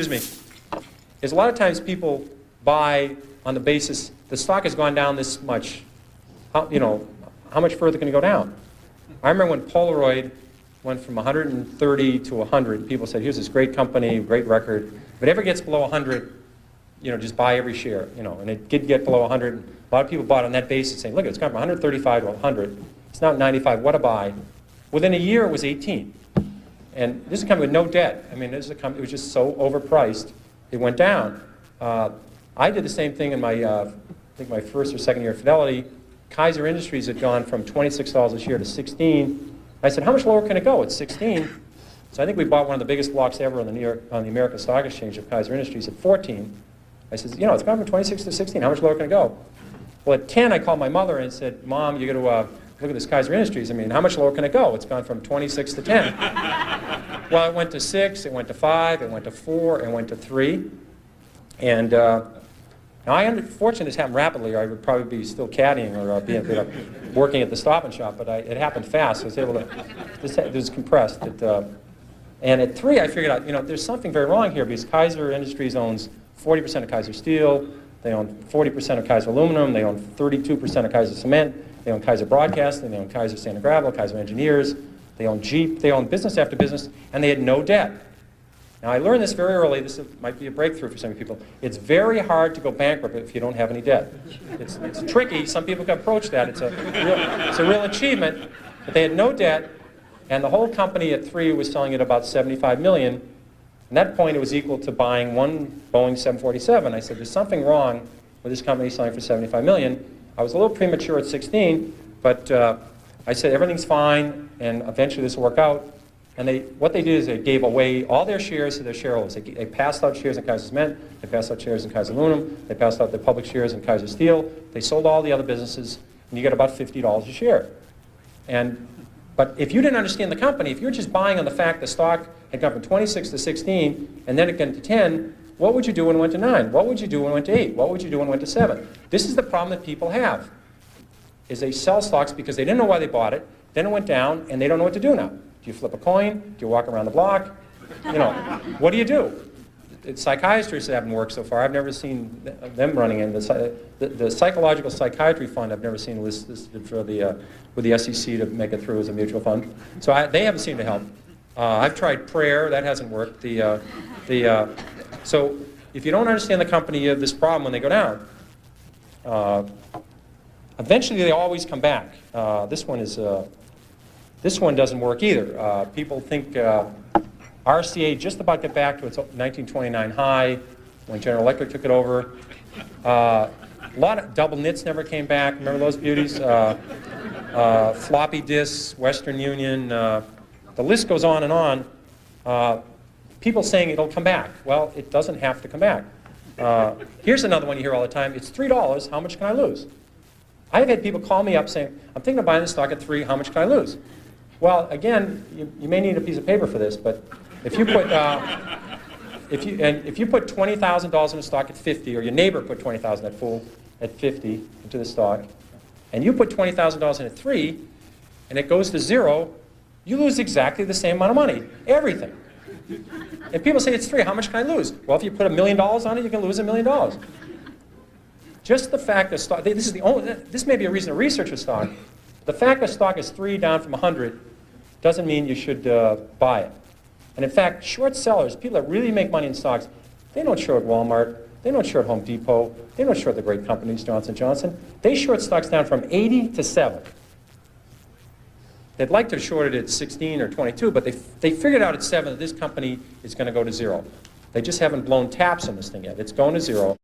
excuse me, is a lot of times people buy on the basis the stock has gone down this much. How much further can it go down? I remember when Polaroid went from 130 to 100, people said, here's this great company, great record. If it ever gets below 100, just buy every share, and it did get below 100. A lot of people bought on that basis saying, look, it's gone from 135 to 100. It's now 95, what a buy. Within a year, it was 18. And this is a company with no debt. I mean, this is a company, it was just so overpriced, it went down. I did the same thing in my, I think my first or second year at Fidelity. Kaiser Industries had gone from $26 a share to 16. I said, how much lower can it go? It's 16. So I think we bought one of the biggest blocks ever on the American Stock Exchange of Kaiser Industries at 14. I said, it's gone from 26 to 16. How much lower can it go? Well, at 10, I called my mother and said, Mom, you got to look at this Kaiser Industries. I mean, how much lower can it go? It's gone from 26 to 10. Well, it went to 6, it went to 5, it went to 4, it went to 3. And now I am fortunate this happened rapidly, or I would probably be still caddying or working at the Stop and Shop, but it happened fast. So I was able to, it was compressed. And at 3, I figured out, there's something very wrong here because Kaiser Industries owns 40% of Kaiser Steel, they own 40% of Kaiser Aluminum, they own 32% of Kaiser Cement, they own Kaiser Broadcasting, they own Kaiser Sand and Gravel, Kaiser Engineers, they own Jeep, they own business after business, and they had no debt. Now I learned this very early, this might be a breakthrough for some people. It's very hard to go bankrupt if you don't have any debt. It's tricky, some people can approach that, it's a real achievement, but they had no debt, and the whole company at 3 was selling at about $75 million. At that point, it was equal to buying one Boeing 747. I said, there's something wrong with this company selling for $75 million. I was a little premature at 16, but I said, everything's fine, and eventually this will work out. And what they did is they gave away all their shares to their shareholders. They passed out shares in Kaiser Cement, they passed out shares in Kaiser Aluminum, they passed out their public shares in Kaiser Steel, they sold all the other businesses, and you get about $50 a share. But if you didn't understand the company, if you're just buying on the fact the stock had gone from 26 to 16, and then it got to 10, what would you do when it went to 9? What would you do when it went to 8? What would you do when it went to 7? This is the problem that people have, is they sell stocks because they didn't know why they bought it, then it went down, and they don't know what to do now. Do you flip a coin? Do you walk around the block? What do you do? Psychiatrists haven't worked so far. I've never seen them running in. The Psychological Psychiatry Fund, I've never seen listed for with the SEC to make it through as a mutual fund. So they haven't seemed to help. I've tried prayer. That hasn't worked. So if you don't understand the company, you have this problem when they go down. Eventually, they always come back. This one doesn't work either. People think RCA just about got back to its 1929 high when General Electric took it over. A lot of double knits never came back. Remember those beauties? Floppy disks, Western Union. The list goes on and on. People saying it'll come back. Well, it doesn't have to come back. Here's another one you hear all the time. It's $3. How much can I lose? I've had people call me up saying, I'm thinking of buying this stock at 3. How much can I lose? Well, again, you may need a piece of paper for this, but if you put if you put $20,000 in a stock at 50, or your neighbor put $20,000 at 50 into the stock, and you put $20,000 in at 3, and it goes to 0, you lose exactly the same amount of money, everything. And people say it's 3. How much can I lose? Well, if you put $1 million on it, you can lose $1 million. Just the fact that stock, this may be a reason to research a stock. The fact that stock is 3 down from 100 doesn't mean you should buy it. And in fact, short sellers, people that really make money in stocks, they don't short Walmart, they don't short Home Depot, they don't short the great companies, Johnson & Johnson. They short stocks down from 80 to 7. They'd like to short it at 16 or 22, but they figured out at 7 that this company is going to go to 0. They just haven't blown taps on this thing yet. It's going to 0.